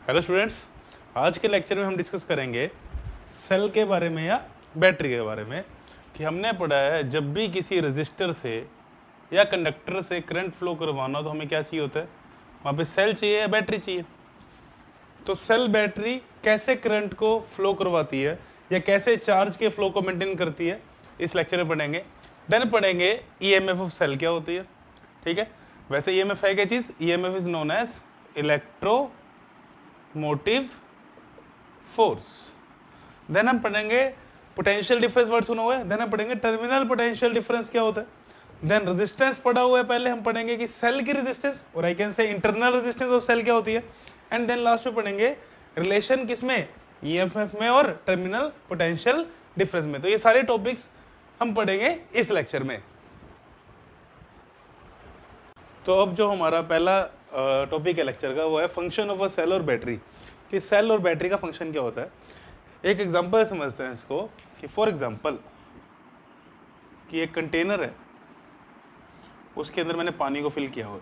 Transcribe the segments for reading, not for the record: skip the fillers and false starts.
Hello students, आज के lecture में हम डिस्कस करेंगे सेल के बारे में या बैटरी के बारे में। कि हमने पढ़ा है जब भी किसी रजिस्टर से या कंडक्टर से करंट फ्लो करवाना तो हमें क्या चाहिए होता है, वहाँ पे सेल चाहिए या बैटरी चाहिए। तो सेल बैटरी कैसे करंट को फ्लो करवाती है या कैसे चार्ज के फ्लो को मेंटेन करती है, इस लेक्चर में पढ़ेंगे। देन पढ़ेंगे ईएमएफ ऑफ सेल क्या होती है। ठीक है, वैसे ईएमएफ है क्या चीज़? EMF is known as electromotive force. Then हम पढ़ेंगे पोटेंशियल डिफरेंस, वर्ड सुना हुआ है। देन हम पढ़ेंगे टर्मिनल पोटेंशियल डिफरेंस क्या होता है। देन रेजिस्टेंस पढ़ा हुआ है, पहले हम पढ़ेंगे कि सेल की रेजिस्टेंस और I can say internal resistance of cell क्या होती है। एंड देन लास्ट में पढ़ेंगे रिलेशन किसमें, ईएमएफ में और टर्मिनल पोटेंशियल डिफरेंस में। तो ये सारे टॉपिक्स हम पढ़ेंगे इस लेक्चर में। तो अब जो हमारा पहला टॉपिक है लेक्चर का वो है फंक्शन ऑफ अ सेल और बैटरी, कि सेल और बैटरी का फंक्शन क्या होता है। एक एग्जांपल समझते हैं इसको कि फॉर एग्जांपल कि एक कंटेनर है, उसके अंदर मैंने पानी को फिल किया हुआ है।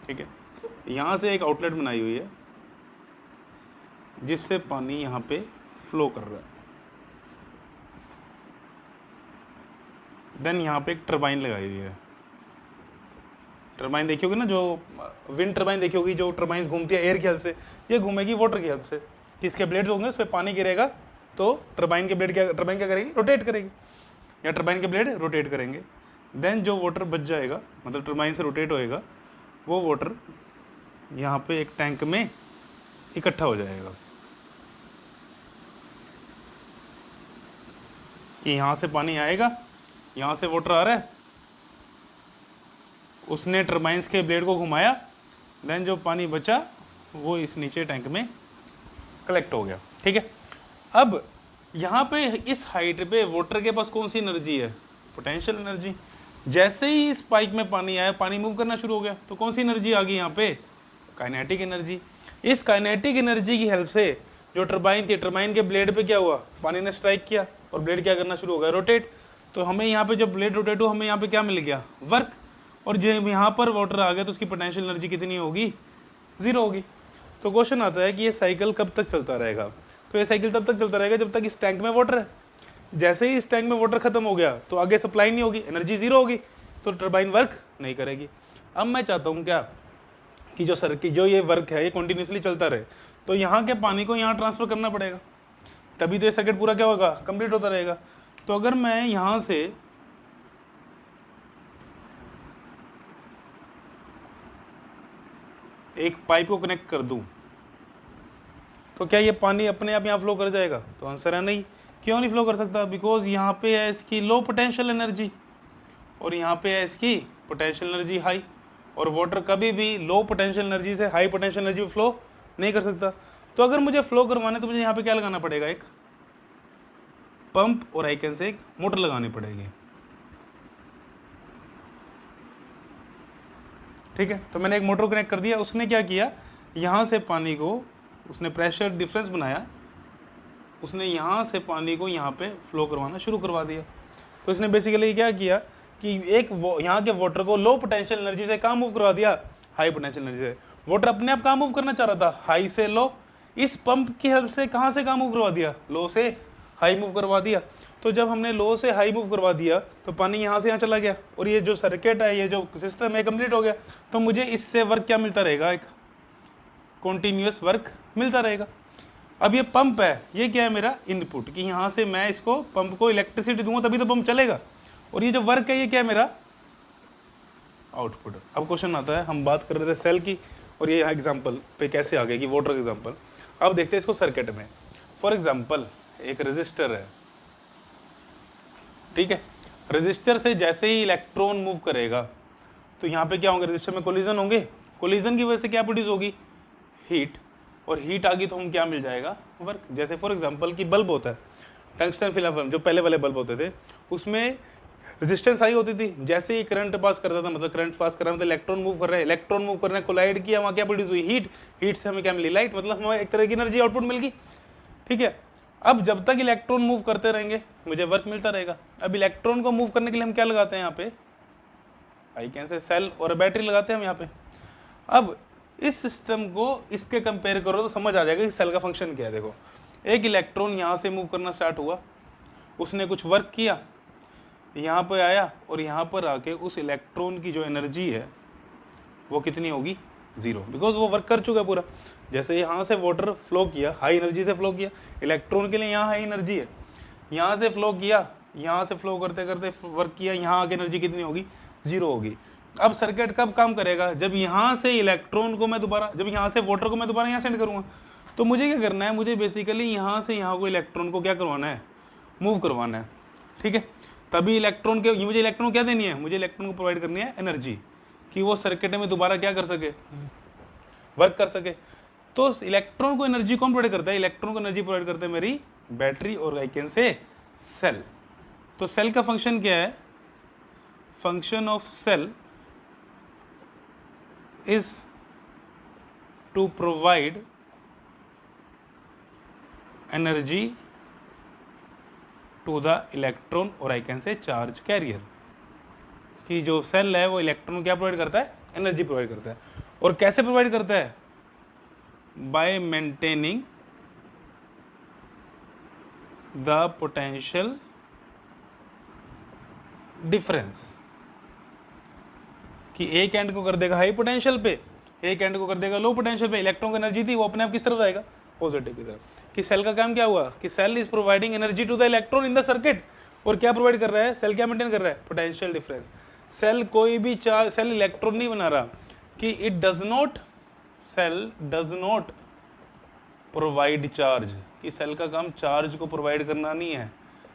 ठीक है, यहाँ से एक आउटलेट बनाई हुई है जिससे पानी यहाँ पे फ्लो कर रहा है। देन यहाँ पे एक टरबाइन लगाई हुई है। टरबाइन देखी होगी ना, जो विंड टरबाइन देखी होगी, जो टरबाइन घूमती है एयर की हेल्प से, ये घूमेगी वाटर की हेल्प से। कि इसके ब्लेड्स होंगे, उस पर पानी गिरेगा तो टरबाइन के ब्लेड टरबाइन क्या करेगी, रोटेट करेगी, या टरबाइन के ब्लेड रोटेट करेंगे। देन जो वाटर बच जाएगा, मतलब टरबाइन से रोटेट होएगा, वो वाटर यहाँ पे एक टैंक में इकट्ठा हो जाएगा। कि यहाँ से पानी आएगा, यहाँ से वाटर आ रहा है, उसने टरबाइंस के ब्लेड को घुमाया, देन जो पानी बचा वो इस नीचे टैंक में कलेक्ट हो गया। ठीक है, अब यहाँ पे इस हाइट पे वाटर के पास कौन सी एनर्जी है, पोटेंशियल एनर्जी। जैसे ही इस पाइप में पानी आया, पानी मूव करना शुरू हो गया, तो कौन सी एनर्जी आ गई यहाँ पे, काइनेटिक एनर्जी। इस काइनेटिक एनर्जी की हेल्प से जो टरबाइन थी, टरबाइन के ब्लेड पे क्या हुआ, पानी ने स्ट्राइक किया और ब्लेड क्या करना शुरू हो गया, रोटेट। तो हमें यहाँ पे जब ब्लेड रोटेट हो, हमें यहाँ पे क्या मिल गया, वर्क। और जो यहाँ पर वाटर आ गया तो उसकी पोटेंशियल एनर्जी कितनी होगी, जीरो होगी। तो क्वेश्चन आता है कि ये साइकिल कब तक चलता रहेगा। तो ये साइकिल तब तक चलता रहेगा जब तक इस टैंक में वाटर है। जैसे ही इस टैंक में वाटर खत्म हो गया तो आगे सप्लाई नहीं होगी, एनर्जी जीरो होगी, तो टरबाइन वर्क नहीं करेगी। अब मैं चाहता हूँ क्या कि जो ये वर्क है ये कंटिन्यूसली चलता रहे, तो यहाँ के पानी को यहाँ ट्रांसफर करना पड़ेगा, तभी तो ये सर्किट पूरा क्या होगा, कंप्लीट होता रहेगा। तो अगर मैं यहाँ से एक पाइप को कनेक्ट कर दूं तो क्या ये पानी अपने आप यहाँ फ्लो कर जाएगा? तो आंसर है नहीं। क्यों नहीं फ्लो कर सकता? बिकॉज यहाँ पे है इसकी लो पोटेंशियल एनर्जी और यहाँ पे है इसकी पोटेंशियल एनर्जी हाई, और वाटर कभी भी लो पोटेंशियल एनर्जी से हाई पोटेंशियल एनर्जी फ्लो नहीं कर सकता। तो अगर मुझे फ्लो करवाना है तो मुझे यहाँ पे क्या लगाना पड़ेगा, एक पंप और आई कैन से एक मोटर लगानी पड़ेगी। ठीक है, तो मैंने एक मोटर कनेक्ट कर दिया। उसने क्या किया, यहाँ से पानी को उसने प्रेशर डिफरेंस बनाया, उसने यहाँ से पानी को यहाँ पे फ्लो करवाना शुरू करवा दिया। तो इसने बेसिकली क्या किया कि एक यहाँ के वाटर को लो पोटेंशियल एनर्जी से कहाँ मूव करवा दिया, हाई पोटेंशियल एनर्जी से। वाटर अपने आप कहाँ मूव करना चाह रहा था, हाई से लो। इस पंप की हेल्प से कहाँ से कहाँ मूव करवा दिया, लो से हाई मूव करवा दिया। तो जब हमने लो से हाई मूव करवा दिया तो पानी यहाँ से यहाँ चला गया, और ये जो सर्किट है, ये जो सिस्टम है, कंप्लीट हो गया। तो मुझे इससे वर्क क्या मिलता रहेगा, एक कॉन्टीन्यूअस वर्क मिलता रहेगा। अब ये पंप है, ये क्या है मेरा इनपुट, कि यहाँ से मैं इसको पंप को इलेक्ट्रिसिटी दूंगा तभी तो पंप चलेगा, और ये जो वर्क है ये क्या है मेरा आउटपुट। अब क्वेश्चन आता है, हम बात कर रहे थे सेल की, और ये यहाँ एग्जाम्पल पे कैसे आ गया कि वाटर एग्जाम्पल। अब देखते हैं इसको सर्किट में। फॉर एग्जाम्पल एक रजिस्टर है, ठीक है, रजिस्टर से जैसे ही इलेक्ट्रॉन मूव करेगा तो यहाँ पे क्या होंगे, रजिस्टर में कोलिजन होंगे। कोलिजन की वजह से क्या प्रोड्यूस होगी, हीट, और हीट आ गई तो हम क्या मिल जाएगा, वर्क। जैसे फॉर एग्जांपल कि बल्ब होता है, टंगस्टन फिलामेंट जो पहले वाले बल्ब होते थे, उसमें रेजिस्टेंस हाई होती थी। जैसे ही करंट पास करता था, मतलब करंट पास कर रहा है, मतलब इलेक्ट्रॉन मूव कर रहे हैं, इलेक्ट्रॉन मूव कर रहे हैं, कोलाइड किया, वहाँ क्या प्रोड्यूस हुई, हीट। हीट से हमें क्या मिली, लाइट, मतलब हमें एक तरह की एनर्जी आउटपुट मिल गई। ठीक है, अब जब तक इलेक्ट्रॉन मूव करते रहेंगे मुझे वर्क मिलता रहेगा। अब इलेक्ट्रॉन को मूव करने के लिए हम क्या लगाते हैं यहाँ पे, आई कैन से सेल और बैटरी लगाते हैं हम यहाँ पे। अब इस सिस्टम को इसके कंपेयर करो तो समझ आ जाएगा कि सेल का फंक्शन क्या है। देखो, एक इलेक्ट्रॉन यहाँ से मूव करना स्टार्ट हुआ, उसने कुछ वर्क किया, यहाँ पर आया और यहाँ पर आके उस इलेक्ट्रॉन की जो एनर्जी है वो कितनी होगी, 0, बिकॉज वो वर्क कर चुका है पूरा। जैसे यहाँ से वाटर फ्लो किया, हाई एनर्जी से फ्लो किया, इलेक्ट्रॉन के लिए यहाँ हाई एनर्जी है, यहाँ से फ्लो किया, यहाँ से फ्लो करते करते वर्क किया, यहाँ आके एनर्जी कितनी होगी, 0 होगी। अब सर्किट कब काम करेगा, जब यहाँ से इलेक्ट्रॉन को मैं दोबारा, जब यहाँ से वाटर को मैं दोबारा यहाँ सेंड करूँगा। तो मुझे क्या करना है, मुझे बेसिकली यहाँ से यहाँ को इलेक्ट्रॉन को क्या करवाना है, मूव करवाना है, ठीक है। तभी इलेक्ट्रॉन के, मुझे इलेक्ट्रॉन क्या देनी है, मुझे इलेक्ट्रॉन को प्रोवाइड करनी है एनर्जी, कि वो सर्किट में दोबारा क्या कर सके, वर्क कर सके। तो इलेक्ट्रॉन को एनर्जी कौन प्रोवाइड करता है, इलेक्ट्रॉन को एनर्जी प्रोवाइड करता है मेरी बैटरी और आई कैन से सेल। तो सेल का फंक्शन क्या है, function of cell is to provide energy to the electron or I can say charge carrier, कि जो सेल है वो इलेक्ट्रॉन क्या प्रोवाइड करता है, एनर्जी प्रोवाइड करता है। और कैसे प्रोवाइड करता है, bye maintaining the potential difference, कि एक एंड को कर देगा हाई पोटेंशियल पे, एक एंड को कर देगा लो पोटेंशियल पे। इलेक्ट्रॉन की एनर्जी थी वो अपने आप किस तरफ जाएगा, पॉजिटिव की तरफ। कि सेल का काम क्या हुआ, कि cell is providing energy to the electron in the circuit. और क्या प्रोवाइड कर रहा है, सेल क्या मेंटेन कर रहा है, पोटेंशियल डिफरेंस। सेल कोई भी चार्ज, सेल इलेक्ट्रॉन नहीं बना रहा, कि it does not, cell does not provide charge, कि सेल का काम चार्ज को प्रोवाइड करना नहीं है,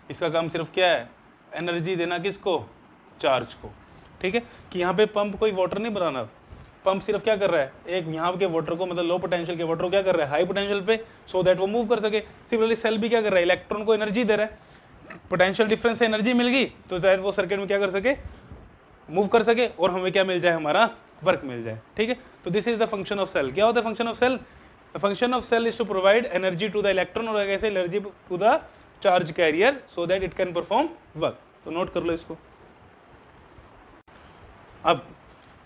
इसका काम सिर्फ क्या है, एनर्जी देना, किसको, चार्ज को, ठीक है। कि यहाँ पे पंप कोई वाटर नहीं बनाना, पंप सिर्फ क्या कर रहा है, एक यहाँ के वाटर को, मतलब लो पोटेंशियल के वाटर को क्या कर रहा है, हाई पोटेंशियल पे, सो दैट वो मूव कर सके। सिमिलरली सेल भी क्या कर रहा है, इलेक्ट्रॉन को एनर्जी दे रहा है, पोटेंशियल डिफरेंस से एनर्जी मिल गई तो दैट वो सर्किट में क्या कर सके, मूव कर सके, और हमें क्या मिल जाए, हमारा वर्क मिल जाए, ठीक है। तो this is the function of cell. क्या होता है function of cell, the function of cell is to provide energy to the electron और कैसे energy to the charge carrier so that it can perform work. तो note कर लो इसको। अब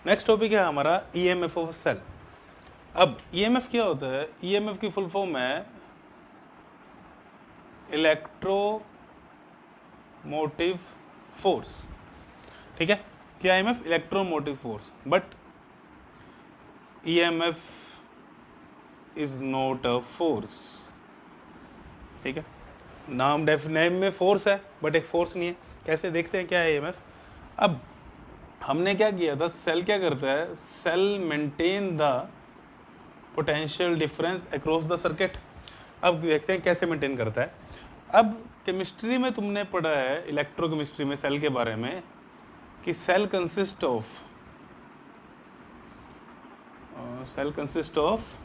नेक्स्ट टॉपिक है हमारा ईएमएफ ऑफ सेल। अब ईएमएफ क्या होता है, ईएमएफ की फुल फॉर्म है इलेक्ट्रोमोटिव फोर्स, ठीक है। क्या EMF, electromotive force, but EMF is not a force, ठीक है। नाम नेम में फोर्स है बट एक फोर्स नहीं है। कैसे, देखते हैं क्या है ईएमएफ। अब हमने क्या किया था, सेल क्या करता है, cell maintain the potential difference across the circuit. अब देखते हैं कैसे मेंटेन करता है। अब केमिस्ट्री में तुमने पढ़ा है, इलेक्ट्रोकेमिस्ट्री में सेल के बारे में, कि cell consist of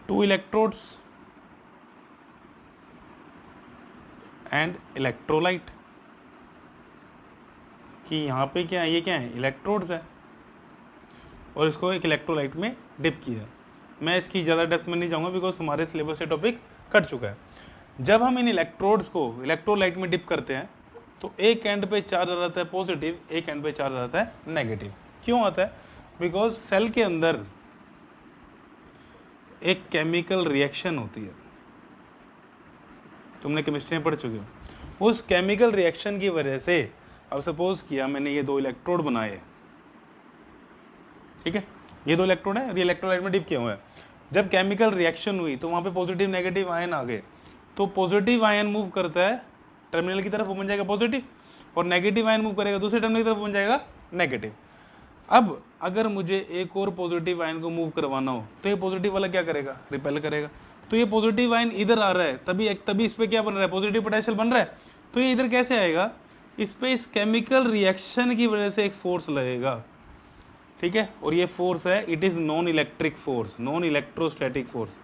two electrodes and electrolyte. कि यहाँ पे क्या है, ये क्या है, इलेक्ट्रोड्स है, और इसको एक इलेक्ट्रोलाइट में डिप किया। मैं इसकी ज़्यादा डेप्थ में नहीं जाऊँगा बिकॉज हमारे सिलेबस से टॉपिक कट चुका है। जब हम इन इलेक्ट्रोड्स को इलेक्ट्रोलाइट में डिप करते हैं तो एक एंड पे चार्ज आ जाता है पॉजिटिव, एक एंड पे चार्ज आ जाता है नेगेटिव। क्यों आता है, बिकॉज सेल के अंदर एक केमिकल रिएक्शन होती है, तुमने केमिस्ट्री में पढ़ चुके हो। उस केमिकल रिएक्शन की वजह से, अब सपोज किया मैंने ये दो इलेक्ट्रोड बनाए, ठीक है, ये दो इलेक्ट्रोड है, ये इलेक्ट्रोलाइट में डिप किया हुआ है। जब केमिकल रिएक्शन हुई तो वहाँ पे पॉजिटिव नेगेटिव आयन आ गए, तो पॉजिटिव आयन मूव करता है टर्मिनल की तरफ, वो बन जाएगा पॉजिटिव, और नेगेटिव आयन मूव करेगा दूसरे टर्मिनल की तरफ, बन जाएगा नेगेटिव। अब अगर मुझे एक और पॉजिटिव आयन को मूव करवाना हो तो ये पॉजिटिव वाला क्या करेगा, रिपेल करेगा। तो ये पॉजिटिव आयन इधर आ रहा है, तभी इस पर क्या बन रहा है, पॉजिटिव पोटेंशियल बन रहा है। तो ये इधर कैसे आएगा, इस पर इस केमिकल रिएक्शन की वजह से एक फोर्स लगेगा, ठीक है। और ये फोर्स है, it is non electric force, non electrostatic force.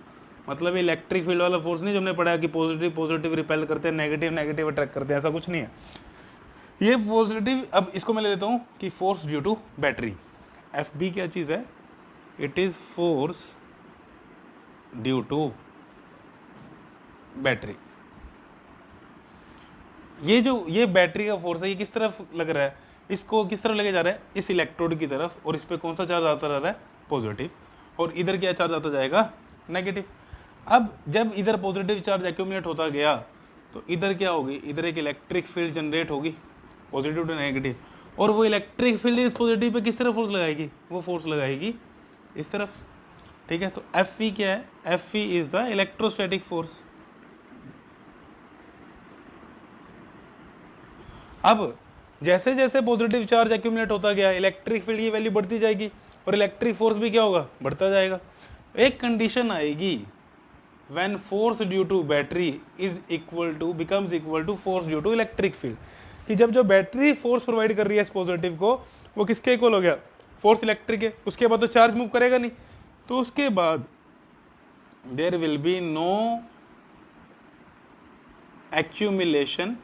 मतलब इलेक्ट्रिक फील्ड वाला फोर्स नहीं जो हमने पढ़ा कि पॉजिटिव रिपेल करते हैं, नेगेटिव अट्रैक्ट करते हैं, ऐसा कुछ नहीं है। ये पॉजिटिव, अब इसको मैं ले लेता हूँ कि force due to battery. F B क्या चीज़ है, it is force due to battery. ये बैटरी का फोर्स है, ये किस तरफ लग रहा है, इसको किस तरफ लेके जा रहा है, इस इलेक्ट्रोड की तरफ, और इस पे कौन सा चार्ज आता रह रहा है, पॉजिटिव, और इधर क्या चार्ज आता जाएगा, नेगेटिव। अब जब इधर पॉजिटिव चार्ज एक्यूमुलेट होता गया तो इधर क्या होगी, इधर एक इलेक्ट्रिक फील्ड जनरेट होगी, पॉजिटिव टू नेगेटिव, और वो इलेक्ट्रिक फील्ड इस पॉजिटिव पे किस तरफ फोर्स लगाएगी, वो फोर्स लगाएगी इस तरफ, ठीक है। तो एफ ई क्या है, F E is the electrostatic force. अब जैसे जैसे पॉजिटिव चार्ज एक्यूमुलेट होता गया, इलेक्ट्रिक फील्ड की वैल्यू बढ़ती जाएगी और इलेक्ट्रिक फोर्स भी क्या होगा, बढ़ता जाएगा। एक कंडीशन आएगी when force due to battery is equal to becomes equal to force due to electric field, कि जब जो बैटरी फोर्स प्रोवाइड कर रही है इस पॉजिटिव को, वो किसके इक्वल हो गया, फोर्स इलेक्ट्रिक है, उसके बाद तो चार्ज मूव करेगा नहीं, तो उसके बाद there will be no accumulation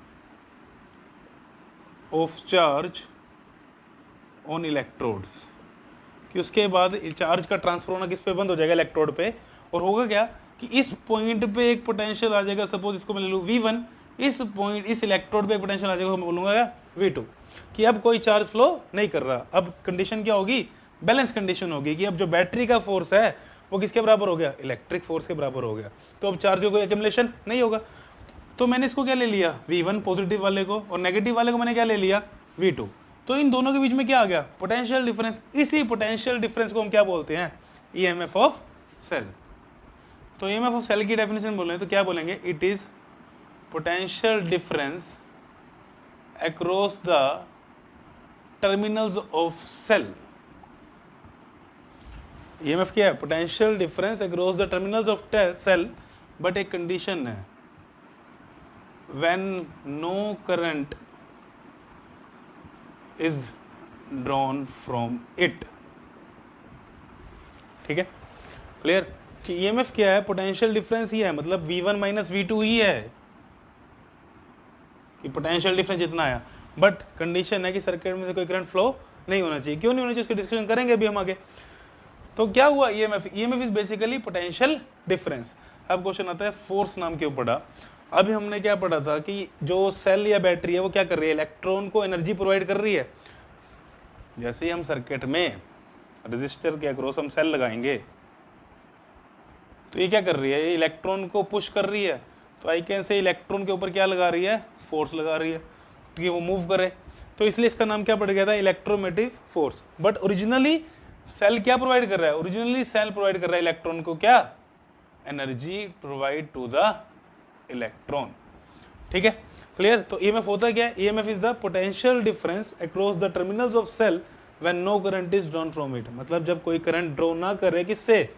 of charge on electrodes, कि उसके बाद चार्ज का ट्रांसफर होना किस पे बंद हो जाएगा, इलेक्ट्रोड पे, और होगा क्या कि इस पॉइंट पे एक पोटेंशियल आ जाएगा, सपोज इसको मैं ले लूँ V1, इस पॉइंट इस इलेक्ट्रोड पे एक पोटेंशियल आ जाएगा, मैं बोलूँगा V2, कि अब कोई चार्ज फ्लो नहीं कर रहा। अब कंडीशन क्या होगी, बैलेंस कंडीशन होगी, कि अब जो बैटरी का फोर्स है वो किसके बराबर हो गया, इलेक्ट्रिक फोर्स के बराबर हो गया, तो अब चार्ज का कोई एक्यूमुलेशन नहीं होगा। तो मैंने इसको क्या ले लिया, V1 पॉजिटिव वाले को, और नेगेटिव वाले को मैंने क्या ले लिया, V2, तो इन दोनों के बीच में क्या आ गया, पोटेंशियल डिफरेंस। इसी पोटेंशियल डिफरेंस को हम क्या बोलते हैं, EMF ऑफ सेल। तो EMF ऑफ सेल की डेफिनेशन बोल रहे हैं तो क्या बोलेंगे, it is potential difference across the terminals of cell. EMF क्या है, potential difference across the terminals of cell, but एक कंडीशन है, when no current is drawn from it, ठीक है, क्लियर। कि EMF क्या है, पोटेंशियल डिफरेंस ही है, मतलब V1 माइनस V2 ही है, कि पोटेंशियल डिफरेंस जितना आया, बट कंडीशन है कि सर्किट में से कोई करंट फ्लो नहीं होना चाहिए। क्यों नहीं होना चाहिए, उसकी डिस्कशन करेंगे अभी हम आगे। तो क्या हुआ, EMF is basically potential difference. अब क्वेश्चन आता है फोर्स नाम क्यों पढ़ा। अभी हमने क्या पढ़ा था कि जो सेल या बैटरी है वो क्या कर रही है, इलेक्ट्रॉन को एनर्जी प्रोवाइड कर रही है। जैसे ही हम सर्किट में रजिस्टर के अक्रॉस हम सेल लगाएंगे तो ये क्या कर रही है, ये इलेक्ट्रॉन को पुश कर रही है, तो आई कैन से इलेक्ट्रॉन के ऊपर क्या लगा रही है, फोर्स लगा रही है, तो ये वो मूव करे, तो इसलिए इसका नाम क्या पड़ गया था, electromotive force. But originally cell क्या प्रोवाइड कर रहा है, ओरिजिनली सेल प्रोवाइड कर रहा है इलेक्ट्रॉन को क्या, energy provide to the electron, ठीक है, क्लियर। तो EMF होता क्या है, EMF is the potential difference across the terminals of cell when no current is drawn from it, मतलब जब कोई करंट ड्रॉ ना करे किससे,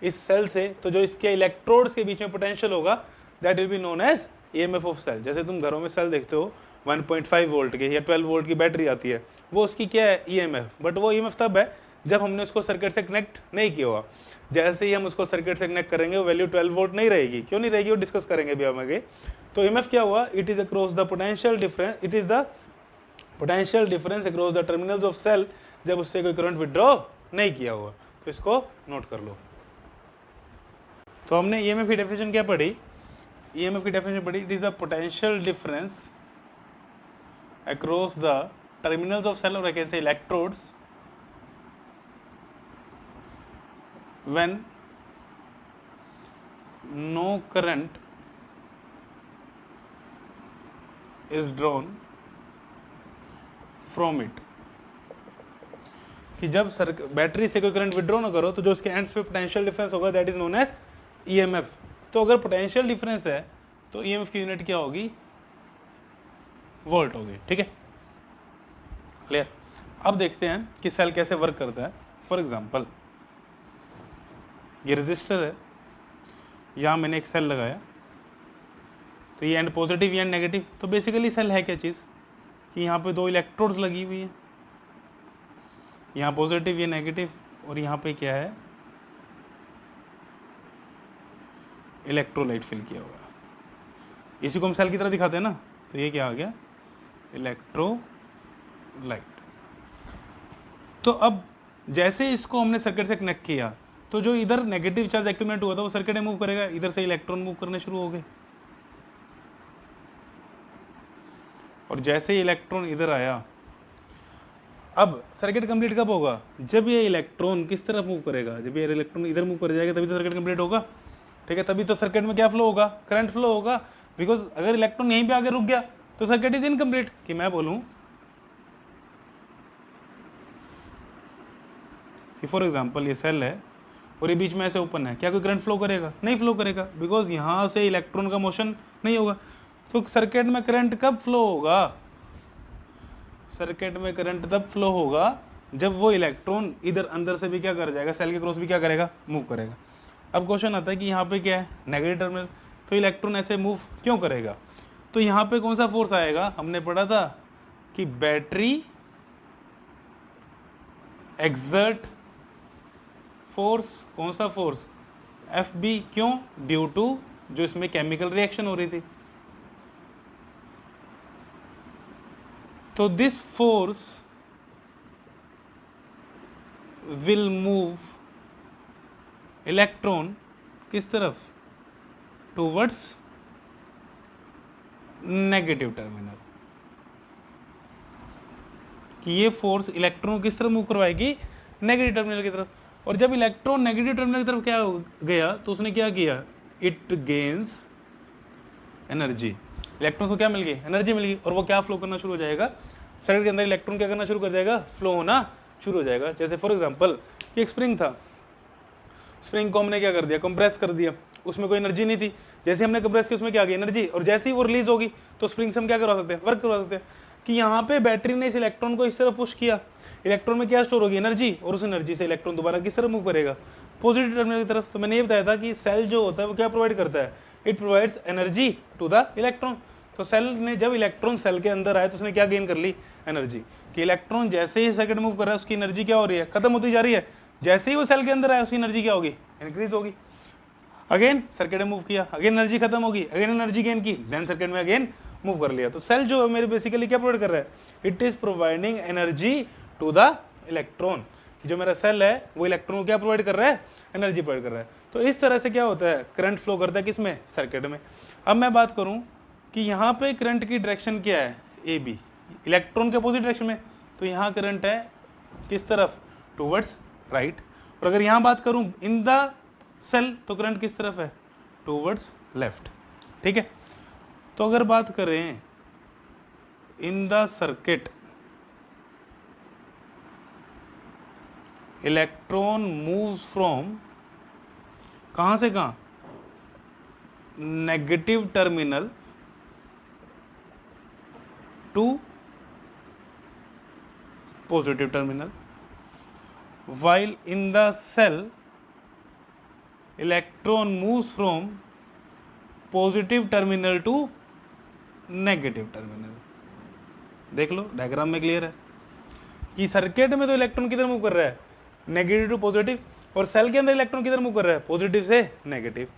इस सेल से, तो जो इसके इलेक्ट्रोड्स के बीच में पोटेंशियल होगा that will be known as EMF of cell. जैसे तुम घरों में सेल देखते हो 1.5 वोल्ट के या 12 वोल्ट की बैटरी आती है, वो उसकी क्या है, EMF, बट वो EMF तब है जब हमने उसको सर्किट से कनेक्ट नहीं किया हुआ। जैसे ही हम उसको सर्किट से कनेक्ट करेंगे वो वैल्यू 12 वोल्ट नहीं रहेगी, क्यों नहीं रहेगी वो डिस्कस करेंगे अभी हम आगे। तो EMF क्या हुआ, it is across the potential difference, it is the potential difference across the terminals of cell, जब उससे कोई करंट विड्रॉ नहीं किया हुआ। तो इसको नोट कर लो। तो हमने EMF की डेफिनेशन क्या पढ़ी, EMF की डेफिनेशन पढ़ी, it is the potential difference across the terminals of cell और I can say electrodes when no current is drawn from it, कि जब बैटरी से कोई करंट विड्रॉ ना करो तो जो उसके एंड्स पे पोटेंशियल डिफरेंस होगा that is known as EMF। तो अगर पोटेंशियल डिफरेंस है तो EMF की यूनिट क्या होगी, वोल्ट होगी, ठीक है, क्लियर। अब देखते हैं कि सेल कैसे वर्क करता है। फॉर एग्जांपल ये रजिस्टर है, यहाँ मैंने एक सेल लगाया, तो ये एंड पॉजिटिव ये एंड नेगेटिव। तो बेसिकली सेल है क्या चीज़, कि यहाँ पे दो इलेक्ट्रोड्स लगी हुई है, यहाँ पॉजिटिव ये नेगेटिव, और यहाँ पे क्या है, इलेक्ट्रोलाइट फिल किया हुआ है। इसी को हम सेल की तरह दिखाते हैं ना, तो ये क्या आ गया, इलेक्ट्रोलाइट। तो अब जैसे इसको हमने सर्किट से कनेक्ट किया तो जो इधर नेगेटिव चार्ज एक्यूमुलेट हुआ था वो सर्किट में मूव करेगा, इधर से इलेक्ट्रॉन मूव करने शुरू हो गए, और जैसे ही इलेक्ट्रॉन इधर आया अब सर्किट कंप्लीट कब होगा? जब ये इलेक्ट्रॉन किस तरफ मूव करेगा, जब ये इलेक्ट्रॉन इधर मूव कर जाएगा तभी तो सर्किट कंप्लीट होगा, ठीक है। तभी तो सर्किट में क्या फ्लो होगा? करंट फ्लो होगा, बिकॉज अगर इलेक्ट्रॉन यहीं पे आके रुक गया तो सर्किट इज इनकम्प्लीट। कि मैं बोलूं कि फॉर एग्जांपल ये सेल है और ये बीच में ऐसे ओपन है, क्या कोई करंट फ्लो करेगा? नहीं फ्लो करेगा, बिकॉज यहां से इलेक्ट्रॉन का मोशन नहीं होगा। तो सर्किट में करंट कब फ्लो होगा? सर्किट में करंट तब फ्लो होगा जब वो इलेक्ट्रॉन इधर अंदर से भी क्या कर जाएगा, सेल के क्रॉस भी क्या करेगा? मूव करेगा। अब क्वेश्चन आता है कि यहाँ पे क्या है? नेगेटिव टर्मिनल, तो इलेक्ट्रॉन ऐसे मूव क्यों करेगा? तो यहाँ पे कौन सा फोर्स आएगा? हमने पढ़ा था कि बैटरी एक्सर्ट फोर्स, कौन सा फोर्स? FB। क्यों? ड्यू टू जो इसमें केमिकल रिएक्शन हो रही थी। तो this force will move electron किस तरफ? Towards negative terminal. कि ये फोर्स इलेक्ट्रॉन किस तरफ मूव करवाएगी? नेगेटिव टर्मिनल की तरफ। और जब इलेक्ट्रॉन नेगेटिव टर्मिनल की तरफ क्या गया तो उसने क्या किया? It gains energy. इलेक्ट्रॉन को क्या मिल गई? एनर्जी मिल गई। और वो क्या फ्लो करना शुरू हो जाएगा? सर्किट के अंदर इलेक्ट्रॉन क्या करना शुरू कर जाएगा? फ्लो होना शुरू हो जाएगा। जैसे फॉर एग्जांपल एक स्प्रिंग था, स्प्रिंग को हमने क्या कर दिया? कंप्रेस कर दिया, उसमें कोई एनर्जी नहीं थी। जैसे हमने कंप्रेस किया उसमें क्या आ गई? एनर्जी। और जैसे ही वो रिलीज होगी तो स्प्रिंग से हम क्या करवा सकते हैं? वर्क करवा सकते हैं। कि यहाँ पे बैटरी ने इस इलेक्ट्रॉन को इस तरह पुश किया, इलेक्ट्रॉन में क्या स्टोर होगी? एनर्जी। और उस एनर्जी से इलेक्ट्रॉन दोबारा किस तरह मूव करेगा? पॉजिटिव टर्मिनल की तरफ। तो मैंने ये बताया था कि सेल जो होता है वो क्या प्रोवाइड करता है? It provides energy to the electron. तो सेल ने जब इलेक्ट्रॉन सेल के अंदर आए तो उसने क्या गेन कर ली? एनर्जी। कि इलेक्ट्रॉन जैसे ही सर्किट मूव कर रहा है उसकी एनर्जी क्या हो रही है? खत्म होती जा रही है। जैसे ही वो सेल के अंदर आया उसकी एनर्जी क्या होगी? इंक्रीज होगी। अगेन सर्किट में मूव किया, अगेन एनर्जी खत्म होगी, अगेन एनर्जी गेन की, देन सर्किट में अगेन मूव कर लिया। तो सेल जो है मेरे बेसिकली क्या प्रोवाइड कर रहा है? It is providing energy to the electron. जो मेरा सेल है वो इलेक्ट्रॉन को क्या प्रोवाइड कर रहा है? एनर्जी प्रोवाइड कर रहा है। तो इस तरह से क्या होता है? करंट फ्लो करता है किसमें? सर्किट में। अब मैं बात करूं कि यहाँ पे करंट की डायरेक्शन क्या है? AB, इलेक्ट्रॉन के अपोजिट डायरेक्शन में। तो यहाँ करंट है किस तरफ? Towards right. और अगर यहाँ बात करूँ इन द सेल तो करंट किस तरफ है? Towards left. ठीक है। तो अगर बात करें in the circuit, electron moves from कहां से कहां? Negative terminal to positive terminal, while in the cell electron moves from positive terminal to negative terminal। देख लो डायग्राम में क्लियर है कि सर्किट में तो इलेक्ट्रॉन किधर मूव कर रहा है? Negative to positive. और सेल के अंदर इलेक्ट्रॉन किधर मूव कर रहा है? पॉजिटिव से नेगेटिव।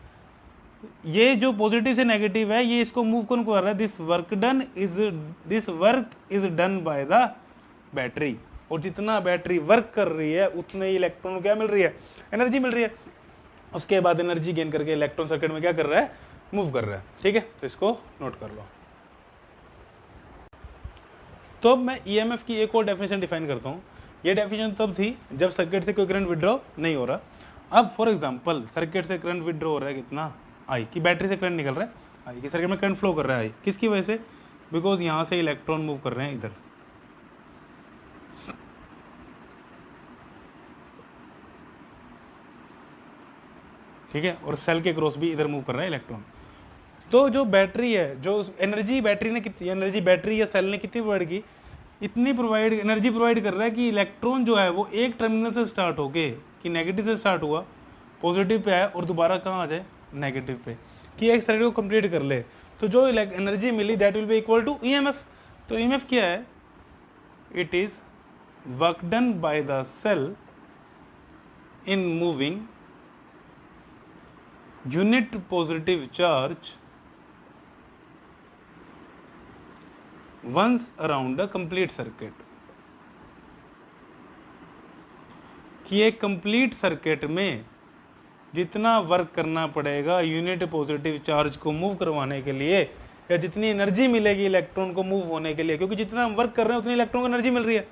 ये जो पॉजिटिव से नेगेटिव है ये इसको मूव कौन कर रहा है? This work is done by the battery. और जितना बैटरी वर्क कर रही है उतने ही इलेक्ट्रॉन को क्या मिल रही है? एनर्जी मिल रही है। उसके बाद एनर्जी गेन करके इलेक्ट्रॉन सर्किट में क्या कर रहा है? मूव कर रहा है। ठीक है, तो इसको नोट कर लो। तो अब मैं ईएमएफ की एक और डेफिनेशन डिफाइन करता हूँ। ये डेफिनेशन तब थी जब सर्किट से कोई करंट विड्रॉ नहीं हो रहा। अब फॉर एग्जांपल सर्किट से करंट विड्रॉ हो रहा है कितना? आई। की बैटरी से करंट निकल रहा है आई, की सर्किट में करंट फ्लो कर रहा है आई। किसकी वजह से? बिकॉज यहाँ से इलेक्ट्रॉन मूव कर रहे हैं इधर। ठीक है। और सेल के क्रॉस भी इधर मूव कर रहा है इलेक्ट्रॉन। तो जो बैटरी है, जो एनर्जी बैटरी ने कितनी एनर्जी बैटरी या सेल ने कितनी प्रोवाइड की? इतनी प्रोवाइड एनर्जी प्रोवाइड कर रहा है कि इलेक्ट्रॉन जो है वो एक टर्मिनल से स्टार्ट होके कि नेगेटिव से स्टार्ट हुआ, पॉजिटिव पे आया और दोबारा कहाँ आ जाए? नेगेटिव पे। कि एक सर्किट को कंप्लीट कर ले। तो जो एनर्जी मिली that will be equal to EMF. तो ईएमएफ क्या है? It is work done by the cell in moving unit positive charge once around a complete circuit। कि एक कंप्लीट सर्किट में जितना वर्क करना पड़ेगा यूनिट पॉजिटिव चार्ज को मूव करवाने के लिए, या जितनी एनर्जी मिलेगी इलेक्ट्रॉन को मूव होने के लिए, क्योंकि जितना हम वर्क कर रहे हैं उतनी इलेक्ट्रॉन को एनर्जी मिल रही है।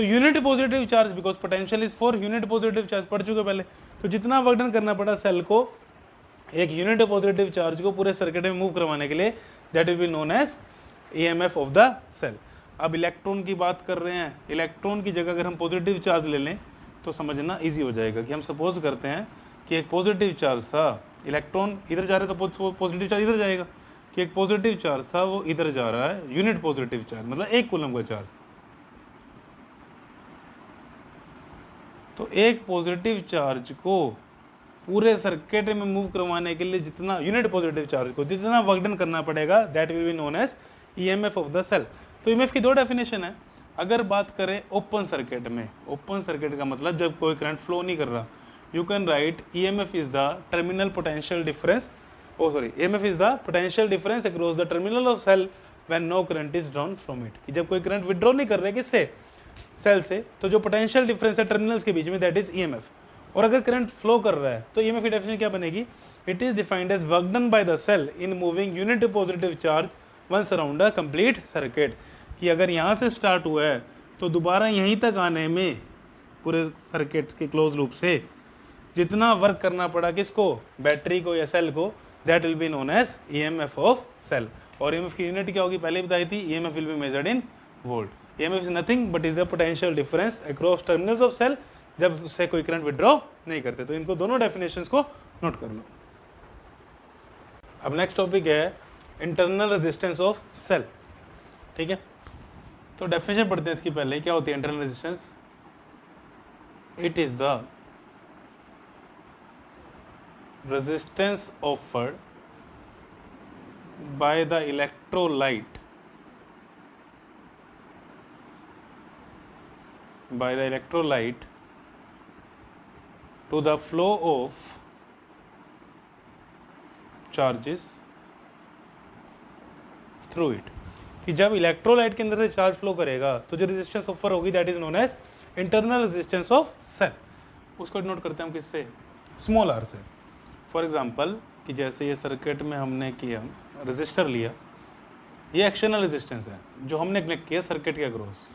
तो unit positive charge, because potential is for unit positive charge, पढ़ चुके पहले, तो जितना वर्क डन करना पड़ा सेल को एक यूनिट पॉजिटिव चार्ज को पूरे सर्किट में मूव करवाने के लिए, that will be known as EMF of the cell. अब इलेक्ट्रॉन की बात कर रहे हैं, इलेक्ट्रॉन की जगह अगर हम पॉजिटिव चार्ज ले लें तो समझना इजी हो जाएगा कि हम सपोज करते हैं कि एक पॉजिटिव चार्ज था, इलेक्ट्रॉन इधर जा रहे तो पॉजिटिव चार्ज इधर जाएगा, कि एक पॉजिटिव चार्ज था वो इधर जा रहा है, यूनिट पॉजिटिव चार्ज मतलब 1 कूलम का चार्ज। तो एक पॉजिटिव चार्ज को पूरे सर्किट में मूव करवाने के लिए जितना यूनिट पॉजिटिव चार्ज को जितना वर्क डन करना पड़ेगा, that will be known as EMF of the cell. तो ईएमएफ की दो डेफिनेशन है। अगर बात करें ओपन सर्किट में, ओपन सर्किट का मतलब जब कोई करंट फ्लो नहीं कर रहा, you can write EMF is the terminal potential difference, EMF is the potential difference across the terminal of cell when no current is drawn from it. कि जब कोई करंट विड्रॉ नहीं कर रहे किससे, सेल से, तो जो पोटेंशियल डिफरेंस है टर्मिनल्स के बीच में, दैट इज ईएमएफ। और अगर करंट फ्लो कर रहा है तो ईएमएफ की डेफिनेशन क्या बनेगी, it is defined as work done by the cell in moving unit positive charge once around a complete circuit. कि अगर यहाँ से स्टार्ट हुआ है तो दोबारा यहीं तक आने में पूरे सर्किट के क्लोज लूप से जितना वर्क करना पड़ा किसको, बैटरी को या सेल को, that will be known as EMF of cell. और ईएमएफ की यूनिट क्या होगी पहले बताई थी, EMF will be measured in volt. EMF is nothing but is the potential difference across terminals of cell जब उससे कोई करंट विड्रॉ नहीं करते। तो इनको दोनों डेफिनेशंस को नोट कर लो। अब नेक्स्ट टॉपिक है इंटरनल रेजिस्टेंस ऑफ सेल। ठीक है, तो डेफिनेशन पढ़ते हैं इसकी पहले। क्या होती है internal resistance? It is the resistance offered by the electrolyte to the flow of charges through it। कि जब इलेक्ट्रोलाइट के अंदर से चार्ज फ्लो करेगा तो जो रेजिस्टेंस ऑफर होगी that is known as internal resistance of cell. उसको नोट करते हैं हम किससे, स्मॉल आर से। फॉर एग्जांपल कि जैसे ये सर्किट में हमने किया रेजिस्टर लिया, ये एक्सटर्नल रेजिस्टेंस है जो हमने कनेक्ट किया सर्किट के अक्रॉस।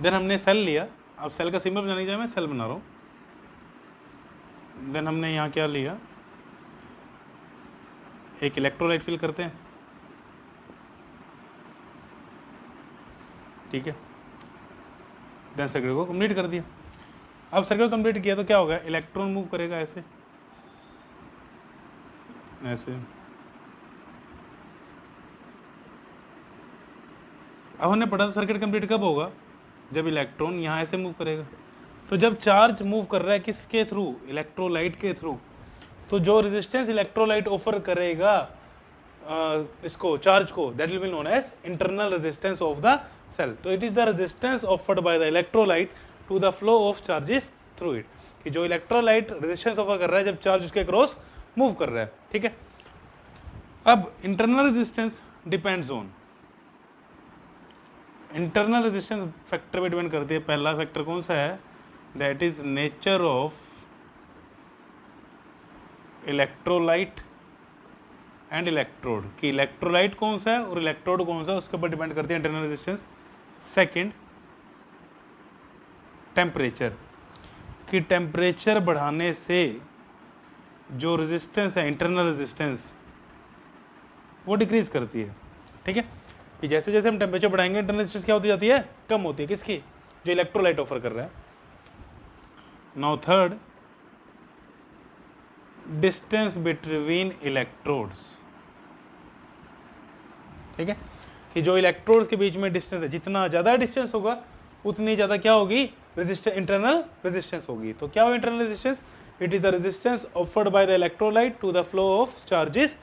देन हमने सेल लिया, अब सेल का सिंबल बनाने जाए, मैं सेल बना रहा हूँ। देन हमने यहाँ क्या लिया, एक इलेक्ट्रोलाइट फिल करते हैं। ठीक है, देन सर्किट को कंप्लीट कर दिया। अब सर्किट कंप्लीट किया तो क्या होगा, इलेक्ट्रॉन मूव करेगा ऐसे ऐसे। अब हमने पढ़ा था सर्किट कंप्लीट कब होगा, जब इलेक्ट्रॉन यहाँ ऐसे मूव करेगा। तो जब चार्ज मूव कर रहा है किसके थ्रू, इलेक्ट्रोलाइट के थ्रू, तो जो रेजिस्टेंस इलेक्ट्रोलाइट ऑफर करेगा इसको चार्ज को, that will be known as internal resistance of the cell. तो it is the resistance offered by the electrolyte to the flow of charges through it. कि जो electrolyte resistance offer कर रहा है जब चार्ज उसके क्रॉस मूव कर रहा है। ठीक है, अब internal resistance depends on, internal resistance factor पे डिपेंड करती है। पहला फैक्टर कौन सा है, that is nature of electrolyte and electrode. कि इलेक्ट्रोलाइट कौन सा है और इलेक्ट्रोड कौन सा है, उसके ऊपर डिपेंड करती है इंटरनल रेजिस्टेंस। Second, temperature. कि टेम्परेचर बढ़ाने से जो रेजिस्टेंस है इंटरनल रेजिस्टेंस वो डिक्रीज करती है। ठीक है, कि जैसे जैसे हम टेम्परेचर बढ़ाएंगे इंटरनल रेजिस्टेंस क्या होती जाती है, कम होती है। किसकी, जो इलेक्ट्रोलाइट ऑफर कर रहा है। Now third, distance between electrodes. ठीक है, कि जो इलेक्ट्रोड्स के बीच में डिस्टेंस है, जितना ज़्यादा डिस्टेंस होगा उतनी ज़्यादा क्या होगी, रेजिस्टेंस, इंटरनल रेजिस्टेंस होगी। तो क्या हो internal resistance, it is the resistance offered by the electrolyte to the flow of charges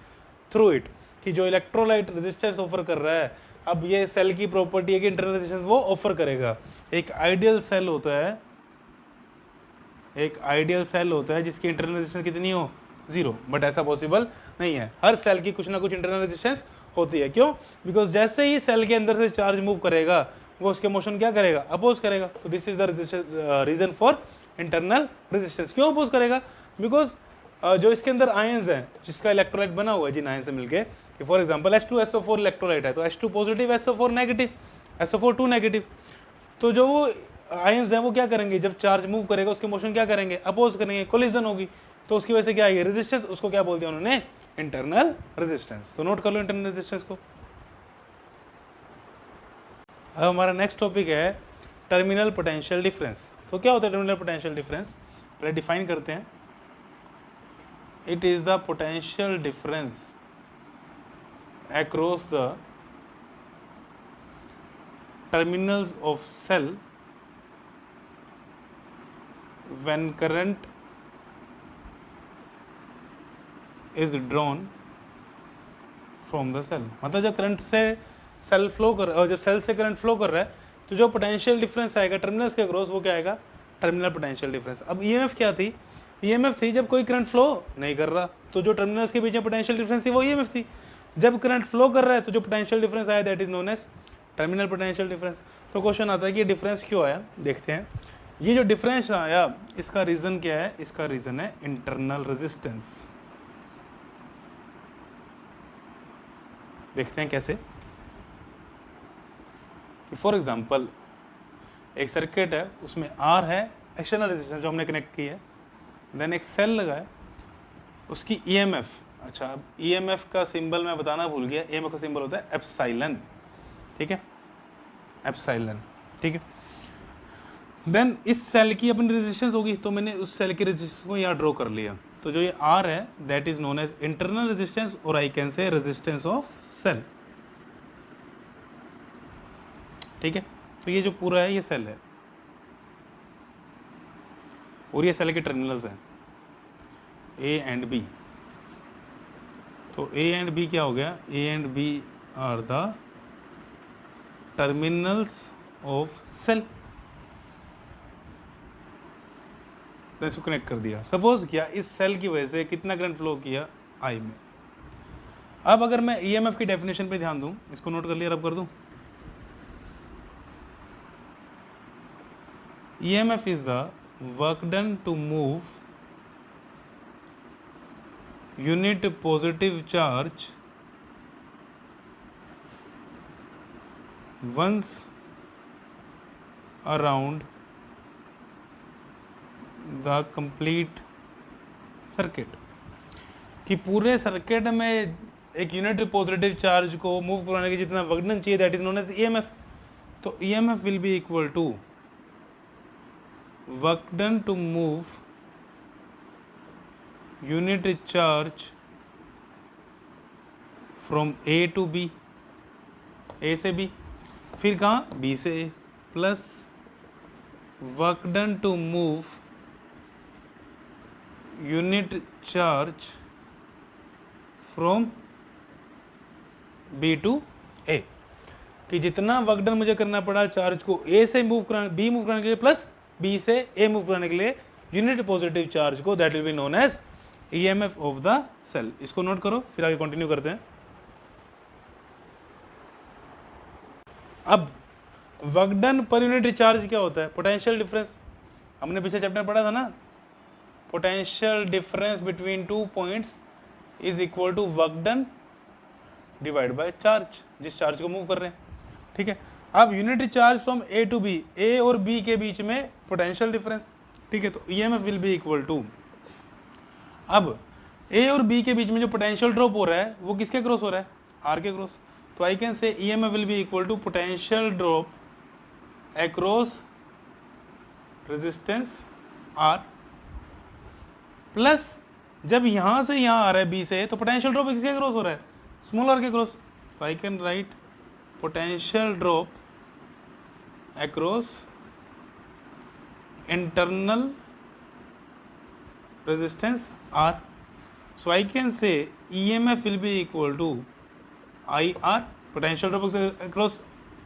through it. कि जो इलेक्ट्रोलाइट रेजिस्टेंस ऑफर कर रहा है, अब ये सेल की प्रॉपर्टी है कि इंटरनल रेजिस्टेंस वो ऑफर करेगा। एक आइडियल सेल होता है, एक आइडियल सेल होता है जिसकी इंटरनल रेजिस्टेंस कितनी हो, 0। बट ऐसा पॉसिबल नहीं है, हर सेल की कुछ ना कुछ इंटरनल रेजिस्टेंस होती है। क्यों, बिकॉज जैसे ही सेल के अंदर से चार्ज मूव करेगा वो उसके मोशन क्या करेगा, अपोज करेगा। तो this is the reason for internal resistance. क्यों अपोज करेगा, बिकॉज जो इसके अंदर आयंस हैं, जिसका इलेक्ट्रोलाइट बना हुआ है जिन आयन से मिलके, कि फॉर एग्जांपल H2SO4 इलेक्ट्रोलाइट है तो H2 positive SO4 negative, SO4 2 negative. तो जो वो आयंस हैं वो क्या करेंगे, जब चार्ज मूव करेगा उसके मोशन क्या करेंगे, अपोज करेंगे, कोलिजन होगी, तो उसकी वजह से क्या आएगी, रेजिस्टेंस। उसको क्या बोल दिया उन्होंने, इंटरनल रेजिस्टेंस। तो नोट कर लो इंटरनल रेजिस्टेंस को। अब हमारा नेक्स्ट टॉपिक है टर्मिनल पोटेंशियल डिफरेंस। तो क्या होता है टर्मिनल पोटेंशियल डिफरेंस, पहले डिफाइन करते हैं। It is the potential difference across the terminals of cell when current is drawn from the cell। मतलब जब करंट से सेल फ्लो कर, और जब सेल से करंट फ्लो कर रहा है तो जो पोटेंशियल डिफरेंस आएगा टर्मिनल्स के अक्रॉस, वो क्या आएगा, टर्मिनल पोटेंशियल डिफरेंस। अब ईएमएफ क्या थी, ईएमएफ थी जब कोई करंट फ्लो नहीं कर रहा, तो जो टर्मिनल्स के बीच में पोटेंशियल डिफरेंस थी वो ईएमएफ थी। जब करंट फ्लो कर रहा है तो जो पोटेंशियल डिफरेंस आया that is known as terminal potential difference. तो क्वेश्चन आता है कि डिफरेंस क्यों आया, देखते हैं। ये जो डिफरेंस आया इसका रीजन क्या है, इसका रीजन है इंटरनल रेजिस्टेंस। देखते हैं कैसे। फॉर एग्जांपल एक सर्किट है, उसमें आर है एक्सटर्नल रेजिस्टेंस जो हमने कनेक्ट की है, देन एक सेल लगा है, उसकी ईएमएफ। अच्छा, अब ईएमएफ का सिंबल मैं बताना भूल गया, ईएमएफ का सिंबल होता है एप्सिलॉन, ठीक है, एप्सिलॉन, ठीक है। देन इस सेल की अपनी रेजिस्टेंस होगी, तो मैंने उस सेल की रेजिस्टेंस को यहाँ ड्रॉ कर लिया। तो जो ये आर है that is known as internal resistance, और I can say resistance of cell, ठीक है। तो ये जो पूरा है ये सेल है, और ये सेल के टर्मिनल्स हैं ए एंड बी। तो ए एंड बी क्या हो गया, A and B are the terminals of cell. इसको कनेक्ट कर दिया। सपोज किया इस सेल की वजह से कितना करंट फ्लो किया, आई में। अब अगर मैं ईएमएफ की डेफिनेशन पे ध्यान दूं, इसको नोट कर लिया, रब कर दूं। EMF is the work done to move unit positive charge once around the complete circuit। कि पूरे सर्किट में एक यूनिट पॉजिटिव चार्ज को मूव कराने के जितना वर्क डन चाहिए that is known as EMF. तो EMF will be equal to work done to move unit charge from A to B, A से बी, फिर कहाँ, बी से A, plus work done to move unit charge from B to A. कि जितना work done मुझे करना पड़ा charge को ए से मूव कराने, बी मूव कराने के लिए, प्लस बी से ए मूव कराने के लिए यूनिट पॉजिटिव चार्ज को, that will be known as EMF of the cell. इसको नोट करो, फिर आगे कंटिन्यू करते हैं। अब वर्क डन पर यूनिट चार्ज क्या होता है, पोटेंशियल डिफरेंस। हमने पिछले चैप्टर में पढ़ा था ना, potential difference between two points is equal to work done divide by charge, जिस चार्ज को मूव कर रहे हैं, ठीक है। अब unit charge from A to B, A और बी के बीच में पोटेंशियल डिफरेंस, ठीक है। तो EMF will be equal to, अब ए और बी के बीच में जो पोटेंशियल ड्रॉप हो रहा है वो किसके क्रॉस हो रहा है, आर के क्रॉस। तो I can say EMF will be equal to potential drop across resistance R, plus जब यहां से यहां आ रहा है बी से, तो पोटेंशियल ड्रॉप किसके क्रॉस हो रहा है, स्मॉल आर के क्रॉस। तो I can write potential drop across internal resistance R. So I can say EMF will be equal to IR, potential drop across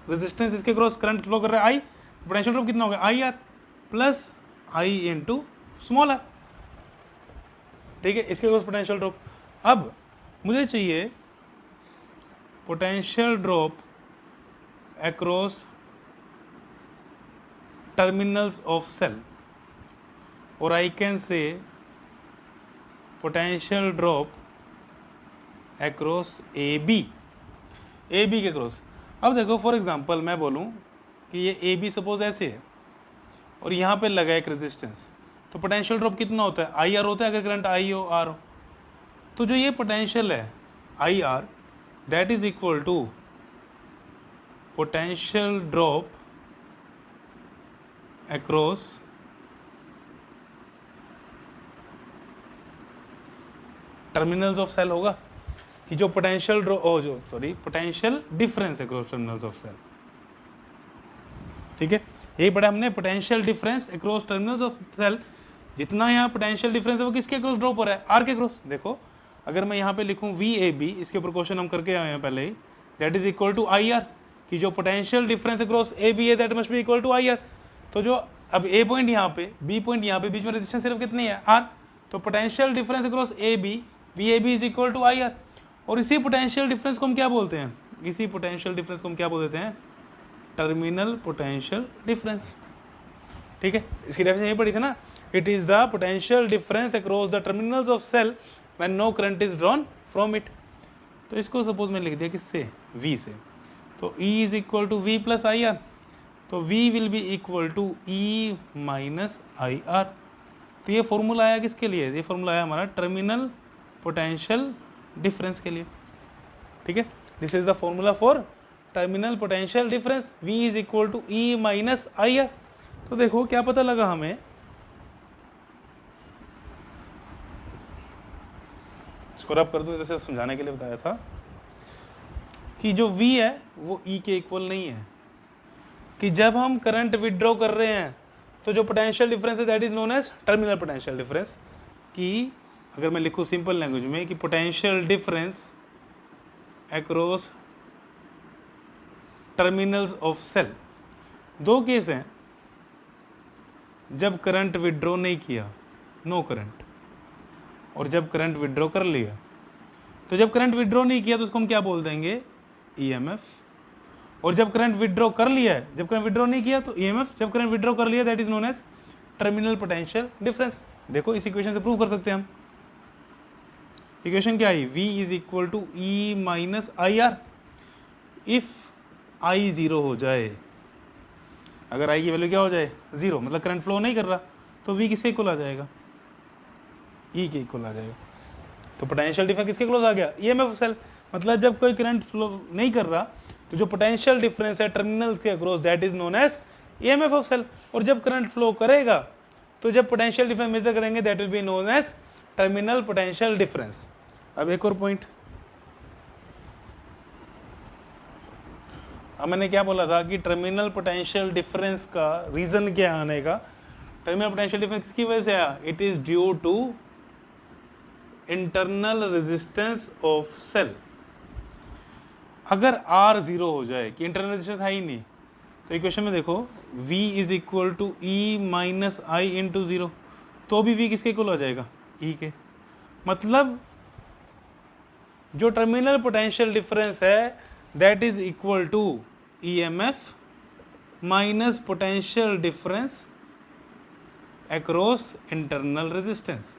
resistance, इसके क्रॉस करंट फ्लो कर रहा है I, पोटेंशियल ड्रॉप कितना होगा IR plus I into small r, ठीक है, इसके cross potential drop. अब मुझे चाहिए potential drop across terminals of cell, और I can say potential drop across A B के क्रॉस। अब देखो फॉर एग्जांपल मैं बोलूँ कि ये ए बी सपोज ऐसे है और यहाँ पे लगा एक रेजिस्टेंस, तो पोटेंशियल ड्रॉप कितना होता है, आई आर होता है अगर करंट आई हो आर हो। तो जो ये पोटेंशियल है I R that is equal to potential drop across terminals of cell होगा, कि जो potential potential difference across terminals of cell. ठीक है, यही पढ़ा हमने, potential difference across terminals of cell. जितना यहाँ पोटेंशियल डिफरेंस है वो किसके अक्रॉस ड्रॉप हो रहा है, आर के अक्रॉस। देखो अगर मैं यहाँ पे लिखूँ वी ए बी, इसके ऊपर क्वेश्चन हम करके आए हैं पहले ही, that is equal to I R, कि जो potential difference across A B है that must be equal to I R. तो जो अब ए पॉइंट यहाँ पे, बी पॉइंट यहाँ पे, बीच में रेजिस्टेंस सिर्फ कितनी है, आर। तो potential difference across A B V A B is equal to I R. और इसी पोटेंशियल डिफरेंस को हम क्या बोलते हैं, इसी पोटेंशियल डिफरेंस को हम क्या बोल देते हैं, टर्मिनल पोटेंशियल डिफरेंस। ठीक है, इसकी डेफिनेशन यही पढ़ी थी ना, it is the potential difference across the terminals of cell when no current is drawn from it. तो इसको सपोज में लिख दिया किससे, V से, तो E is equal to V plus I R, तो V will be equal to E minus I R. तो ये फॉर्मूला आया किसके लिए, ये फॉर्मूला आया हमारा टर्मिनल पोटेंशियल डिफरेंस के लिए। ठीक है, this is the formula for terminal potential difference, V is equal to E minus I R. तो देखो क्या पता लगा हमें, इसको रब कर दूं, जैसे समझाने के लिए बताया था कि जो V है वो E के इक्वल नहीं है, कि जब हम करंट विड्रॉ कर रहे हैं तो जो पोटेंशियल डिफरेंस है that is known as terminal potential difference. कि अगर मैं लिखूँ सिंपल लैंग्वेज में कि potential difference across terminals of cell, दो केस हैं, जब करंट विड्रॉ नहीं किया नो करंट, और जब करंट विड्रॉ कर लिया। तो जब करंट विड्रॉ नहीं किया तो उसको हम क्या बोल देंगे, ईएमएफ। और जब करंट विड्रॉ कर लिया है, जब करंट विड्रॉ नहीं किया तो ईएमएफ, जब करंट विड्रॉ कर लिया that is known as terminal potential difference. देखो इस इक्वेशन से प्रूव कर सकते हैं हम। इक्वेशन क्या आई, V is equal to E minus I R. If I zero हो जाए, अगर I की वैल्यू क्या हो जाए, जीरो, मतलब करंट फ्लो नहीं कर रहा, तो V किसके इक्वल आ जाएगा, E के इक्वल आ जाएगा। तो पोटेंशियल डिफरेंस किसके क्लोज आ गया, ईएमएफ ऑफ सेल। मतलब जब कोई करंट फ्लो नहीं कर रहा तो जो पोटेंशियल डिफरेंस है टर्मिनल के across that is known as EMF of cell. और जब करंट फ्लो करेगा तो जब पोटेंशियल डिफरेंस मेजर करेंगे that will be known as terminal potential difference. अब एक और पॉइंट, अब मैंने क्या बोला था कि टर्मिनल पोटेंशियल डिफरेंस का रीजन क्या आने का, टर्मिनल पोटेंशियल डिफरेंस किसकी वजह से आया, it is due to internal resistance of cell. अगर R जीरो हो जाए, कि इंटरनल रेजिस्टेंस है ही नहीं, तो इक्वेशन में देखो V is equal to E minus I into zero, तो भी V किसके इक्वल हो जाएगा, E के। मतलब जो टर्मिनल पोटेंशियल डिफरेंस है that is equal to EMF minus potential difference across internal resistance.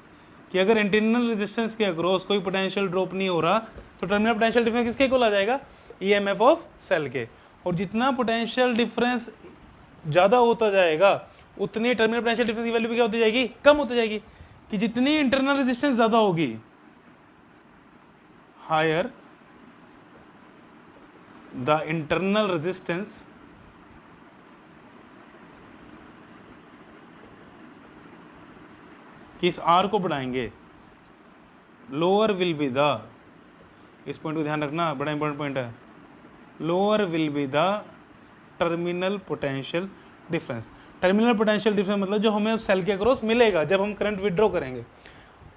कि अगर इंटरनल रेजिस्टेंस के अक्रॉस कोई पोटेंशियल ड्रॉप नहीं हो रहा तो टर्मिनल पोटेंशियल डिफरेंस किसके इक्वल आ जाएगा, ईएमएफ ऑफ सेल के। और जितना पोटेंशियल डिफरेंस ज़्यादा होता जाएगा उतनी टर्मिनल पोटेंशियल डिफरेंस की वैल्यू भी क्या होती जाएगी, कम होती जाएगी। कि जितनी इंटरनल रेजिस्टेंस ज़्यादा होगी, हायर द इंटरनल रेजिस्टेंस कि इस R को बढ़ाएंगे, लोअर विल बी द, इस पॉइंट को ध्यान रखना, बड़ा इंपॉर्टेंट पॉइंट है, lower will be the terminal potential difference. Terminal potential difference मतलब जो हमें सेल के अक्रॉस मिलेगा जब हम करंट विड्रॉ करेंगे।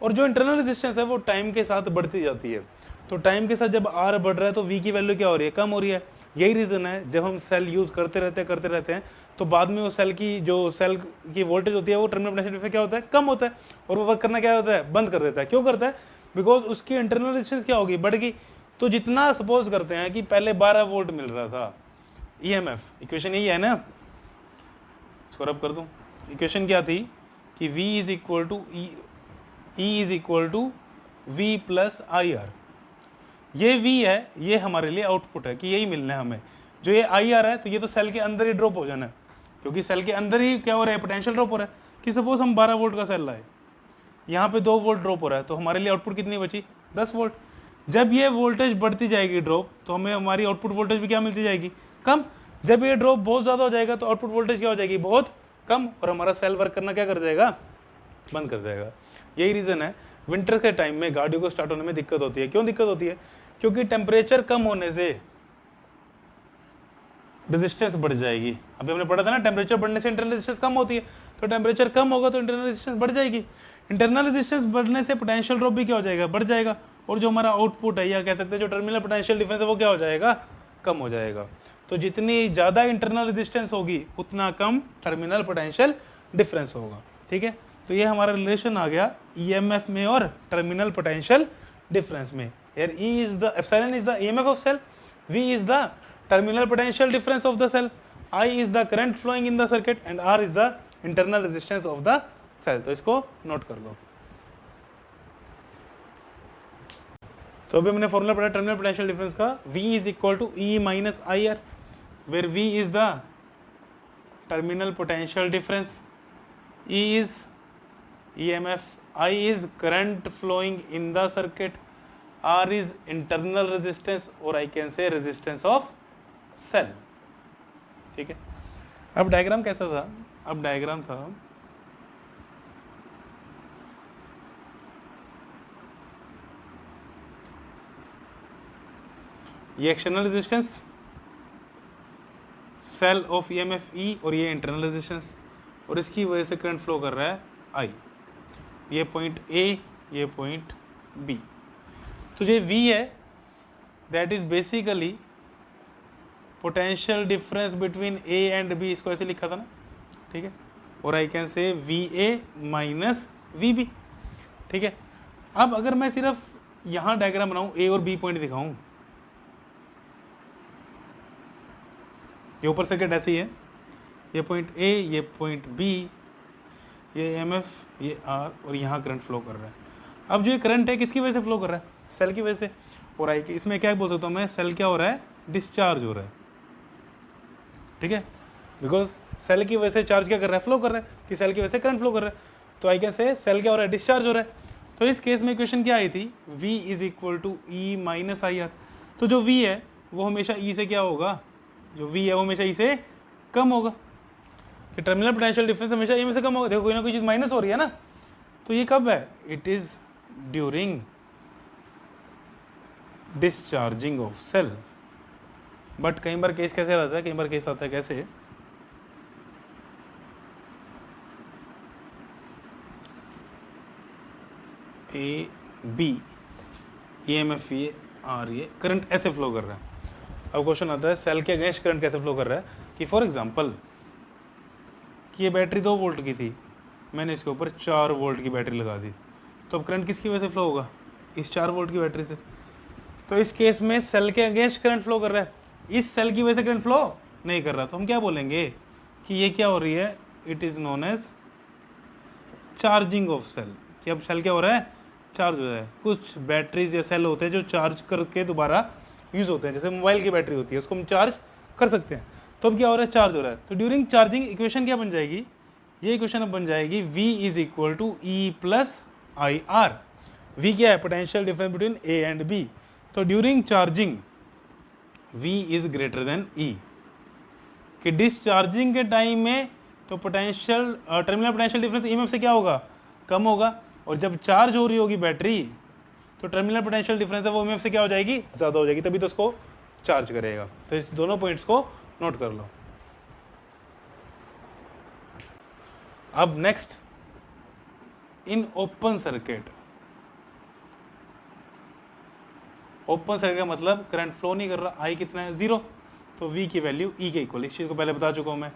और जो इंटरनल रेजिस्टेंस है वो टाइम के साथ बढ़ती जाती है। तो टाइम के साथ जब R बढ़ रहा है तो V की वैल्यू क्या हो रही है, कम हो रही है। यही रीज़न है जब हम सेल यूज़ करते रहते हैं तो बाद में वो सेल की वोल्टेज होती है वो टर्मिनल पोटेंशियल डिफरेंस क्या होता है, कम होता है, और वो वर्क करना क्या होता है, बंद कर देता है। क्यों करता है, बिकॉज उसकी इंटरनल रेजिस्टेंस क्या होगी, बढ़ गई। तो जितना सपोज करते हैं कि पहले 12 वोल्ट मिल रहा था ईएमएफ, इक्वेशन यही है ना, इसको रब कर दूं। इक्वेशन क्या थी कि V is equal to E is equal to V plus I R. ये V है, ये हमारे लिए आउटपुट है कि यही मिलना है हमें। जो ये आई आ रहा है तो ये तो सेल के अंदर ही ड्रॉप हो जाना है, क्योंकि सेल के अंदर ही क्या हो रहा है, पोटेंशियल ड्रॉप हो रहा है। कि सपोज हम 12 वोल्ट का सेल लाए, यहाँ पे 2 वोल्ट ड्रॉप हो रहा है, तो हमारे लिए आउटपुट कितनी बची, 10 वोल्ट। जब ये वोल्टेज बढ़ती जाएगी ड्रॉप, तो हमें हमारी आउटपुट वोल्टेज भी क्या मिलती जाएगी, कम। जब ये ड्रॉप बहुत ज़्यादा हो जाएगा तो आउटपुट वोल्टेज क्या हो जाएगी, बहुत कम, और हमारा सेल वर्क करना क्या कर जाएगा, बंद कर देगा। यही रीज़न है विंटर के टाइम में गाड़ियों को स्टार्ट होने में दिक्कत होती है। क्यों दिक्कत होती है, क्योंकि टेम्परेचर कम होने से रेजिस्टेंस बढ़ जाएगी। अभी हमने पढ़ा था ना, टेम्परेचर बढ़ने से इंटरनल रेजिस्टेंस कम होती है, तो टेम्परेचर कम होगा तो इंटरनल रेजिस्टेंस बढ़ जाएगी। इंटरनल रेजिस्टेंस बढ़ने से पोटेंशियल ड्रॉप भी क्या हो जाएगा, बढ़ जाएगा, और जो हमारा आउटपुट है या कह सकते हैं जो टर्मिनल पोटेंशियल डिफरेंस है वो क्या हो जाएगा, कम हो जाएगा। तो जितनी ज़्यादा इंटरनल रेजिस्टेंस होगी उतना कम टर्मिनल पोटेंशियल डिफरेंस होगा। ठीक है, तो ये हमारा रिलेशन आ गया ईएमएफ में और टर्मिनल पोटेंशियल डिफरेंस में। Here E is the epsilon is the EMF of cell, V is the terminal potential difference of the cell, I is the current flowing in the circuit and R is the internal resistance of the cell। तो इसको note कर लो। तो अभी हमने formula पढ़ा terminal potential difference का, V is equal to E minus IR, where V is the terminal potential difference, E is EMF, I is current flowing in the circuit, R is internal resistance or I can say resistance of cell। ठीक है, अब diagram कैसा था, अब diagram था ये external resistance cell of EMF E, और ये इंटरनल रेजिस्टेंस, और इसकी वजह से करंट फ्लो कर रहा है आई। ये पॉइंट ए, ये पॉइंट बी। तो ये V है, that is basically potential difference between A and B, इसको ऐसे लिखा था ना, ठीक है, और आई कैन से VA माइनस VB। ठीक है, अब अगर मैं सिर्फ यहाँ डायग्राम बनाऊँ, A और B पॉइंट दिखाऊँ, ये ऊपर सर्किट ऐसी है, ये पॉइंट A, ये पॉइंट B, ये EMF, ये R, और यहाँ करंट फ्लो कर रहा है। अब जो ये करंट है किसकी वजह से फ्लो कर रहा है, सेल की वजह से। और आई इसमें क्या बोल सकता हूँ मैं, सेल क्या हो रहा है, डिस्चार्ज हो रहा है। ठीक है, बिकॉज सेल की वजह से चार्ज क्या कर रहा है, फ्लो कर रहा है, कि सेल की वजह से करंट फ्लो कर रहा है, तो आई कैन से सेल क्या हो रहा है, डिस्चार्ज हो रहा है। तो इस केस में इक्वेशन क्या आई थी, V is equal to E minus I R. तो जो V है वो हमेशा E से क्या होगा, जो V है वो हमेशा E से कम होगा, कि टर्मिनल पोटेंशियल डिफरेंस हमेशा E में से कम होगा। देखो कोई ना कोई चीज़ माइनस हो रही है ना, तो ये कब है, it is during discharging of cell. But कई बार केस कैसे रहता है, कई बार केस आता है कैसे, ए बी EMF ये आर, ये करंट ऐसे फ्लो कर रहा है। अब क्वेश्चन आता है सेल के अगेंस्ट करंट कैसे फ्लो कर रहा है, कि फॉर एग्जांपल कि ये बैटरी 2 वोल्ट की थी, मैंने इसके ऊपर 4 वोल्ट की बैटरी लगा दी, तो अब करंट किसकी वजह से फ्लो होगा, इस 4 वोल्ट की बैटरी से। तो इस केस में सेल के अगेंस्ट करंट फ्लो कर रहा है, इस सेल की वजह से करंट फ्लो नहीं कर रहा, तो हम क्या बोलेंगे कि ये क्या हो रही है, it is known as charging of cell. कि अब सेल क्या हो रहा है, चार्ज हो रहा है। कुछ बैटरीज या सेल होते हैं जो चार्ज करके दोबारा यूज़ होते हैं, जैसे मोबाइल की बैटरी होती है, उसको हम चार्ज कर सकते हैं। तो अब क्या हो रहा है, चार्ज हो रहा है। तो ड्यूरिंग चार्जिंग इक्वेशन क्या बन जाएगी, ये इक्वेशन अब बन जाएगी V is equal to E plus I R. V क्या है, potential difference between A and B। तो during charging V is greater than E, कि डिस्चार्जिंग के टाइम में तो potential terminal potential difference EMF से क्या होगा, कम होगा, और जब चार्ज हो रही होगी बैटरी तो टर्मिनल पोटेंशियल डिफरेंस है वो EMF से क्या हो जाएगी, ज़्यादा हो जाएगी, तभी तो उसको चार्ज करेगा। तो इस दोनों पॉइंट्स को नोट कर लो। अब नेक्स्ट, इन ओपन सर्किट, ओपन सर्किट का मतलब करंट फ्लो नहीं कर रहा, आई कितना है, 0, तो V की वैल्यू E के इक्वल। इस चीज़ को पहले बता चुका हूँ मैं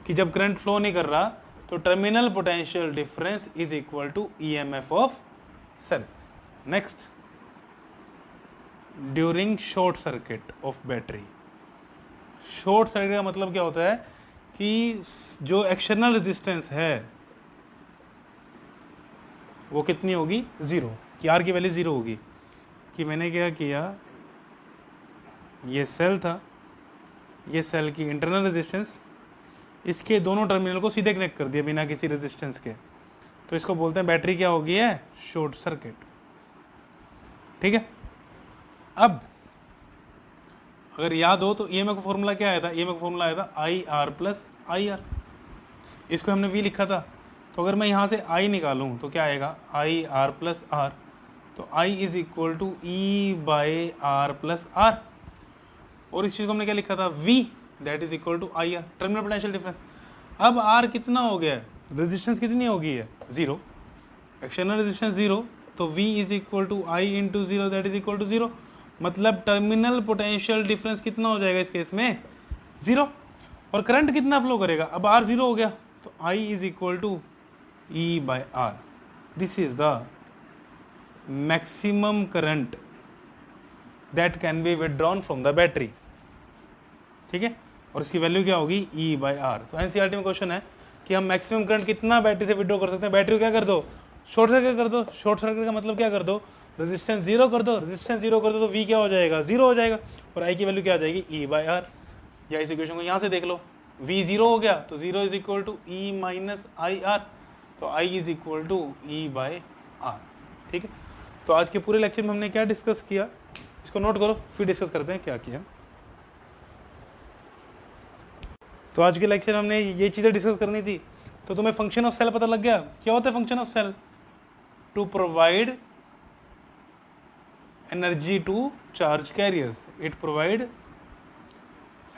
कि जब करंट फ्लो नहीं कर रहा तो terminal potential difference is equal to EMF of cell. Next, during short circuit of battery. Short circuit का मतलब क्या होता है कि जो एक्सटर्नल रेजिस्टेंस है वो कितनी होगी, 0, कि R की वैल्यू 0 होगी। कि मैंने क्या किया, ये सेल था, ये सेल की इंटरनल रेजिस्टेंस, इसके दोनों टर्मिनल को सीधे कनेक्ट कर दिया बिना किसी रेजिस्टेंस के, तो इसको बोलते हैं बैटरी क्या होगी है, शॉर्ट सर्किट। ठीक है। अब अगर याद हो तो ईएमएफ का फॉर्मूला क्या आया था, ईएमएफ का फॉर्मूला आया था I R plus I are, इसको हमने वी लिखा था। तो अगर मैं यहाँ से आई निकालूँ तो क्या आएगा, आई आर प्लस आर, तो I is equal to E by R plus R, और इस चीज़ को हमने क्या लिखा था, V, that is equal to I R, terminal potential difference. अब आर कितना हो गया है, रेजिस्टेंस कितनी होगी है, जीरो, एक्सटर्नल रेजिस्टेंस जीरो, तो V is equal to I into zero, that is equal to zero. मतलब टर्मिनल पोटेंशियल डिफरेंस कितना हो जाएगा इस केस में, जीरो। और करंट कितना फ्लो करेगा, अब R जीरो हो गया, तो I is equal to E by R. This is the maximum current that can be withdrawn from the battery. ठीक है, और इसकी वैल्यू क्या होगी, E बाई आर। तो एनसीईआरटी में क्वेश्चन है कि हम मैक्सिमम करंट कितना बैटरी से विड्रॉ कर सकते हैं, बैटरी को क्या कर दो, शॉर्ट सर्किट कर दो। शॉर्ट सर्किट का मतलब क्या कर दो, रेजिस्टेंस जीरो कर दो, रेजिस्टेंस जीरो कर दो तो V क्या हो जाएगा, जीरो हो जाएगा, और I की वैल्यू क्या आ जाएगी, E बाई आर। या इस इक्वेशन को यहाँ से देख लो, V जीरो हो गया तो zero is equal to E minus I R, तो I is equal to E by R. ठीक है, तो आज के पूरे लेक्चर में हमने क्या डिस्कस किया, इसको नोट करो, फिर डिस्कस करते हैं क्या किया। तो आज के लेक्चर हमने ये चीज़ें डिस्कस करनी थी। तो तुम्हें फंक्शन ऑफ सेल पता लग गया, क्या होता है function of cell, to provide energy to charge carriers, it provide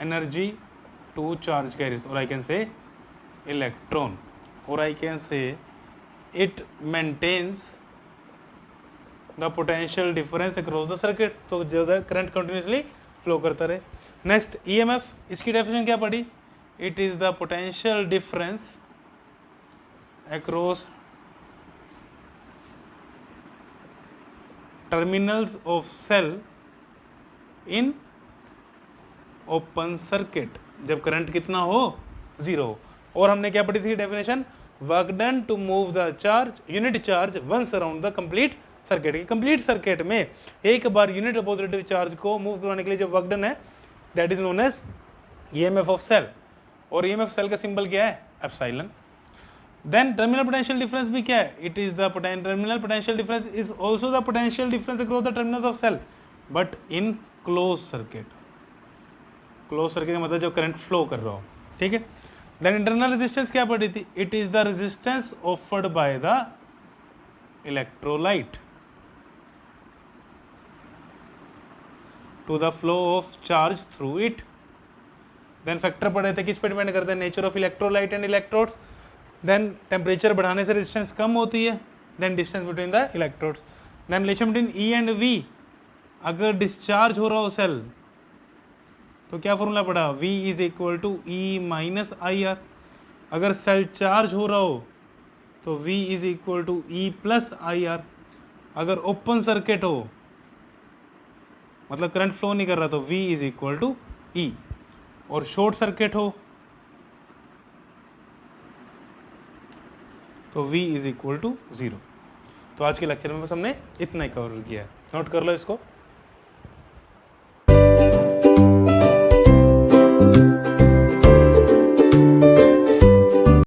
energy to charge carriers, और आई कैन से इलेक्ट्रॉन, और I can say it maintains the potential difference across the circuit, तो current continuously flow करता रहे। Next EMF, इसकी definition क्या पढ़ी, it is the potential difference across terminals of cell in open circuit, जब current कितना हो, जीरो हो। और हमने क्या पढ़ी थी definition, work done to move the charge, unit charge once around the complete circuit. Complete circuit में एक बार यूनिट पॉजिटिव चार्ज को मूव करवाने के लिए जो वर्क डन है, that is known as EMF of cell, और ईएमएफ सेल का सिंबल क्या है, epsilon. Then terminal potential difference भी क्या है, it is the terminal potential difference is also the potential difference across the terminals of cell, but in close circuit. Close circuit का मतलब जब करंट फ्लो कर रहा हो। ठीक है, देन इंटरनल रेजिस्टेंस क्या पड़ी थी, it is the resistance offered by the electrolyte to the flow of charge through it. Then factor पढ़े थे, किस पे डिपेंड करते हैं, nature of electrolyte and electrodes. Then temperature बढ़ाने से रेजिस्टेंस कम होती है, then distance between the electrodes. Then relation between E and V, अगर डिस्चार्ज हो रहा हो सेल तो क्या फॉर्मूला पड़ा, V is equal to E minus I R. अगर सेल चार्ज हो रहा हो तो V is equal to E plus I R. अगर ओपन सर्किट हो, मतलब करंट फ्लो नहीं कर रहा, तो V is equal to E, और शॉर्ट सर्किट हो तो V is equal to zero. तो आज के लेक्चर में बस हमने इतना ही कवर किया है, नोट कर लो इसको।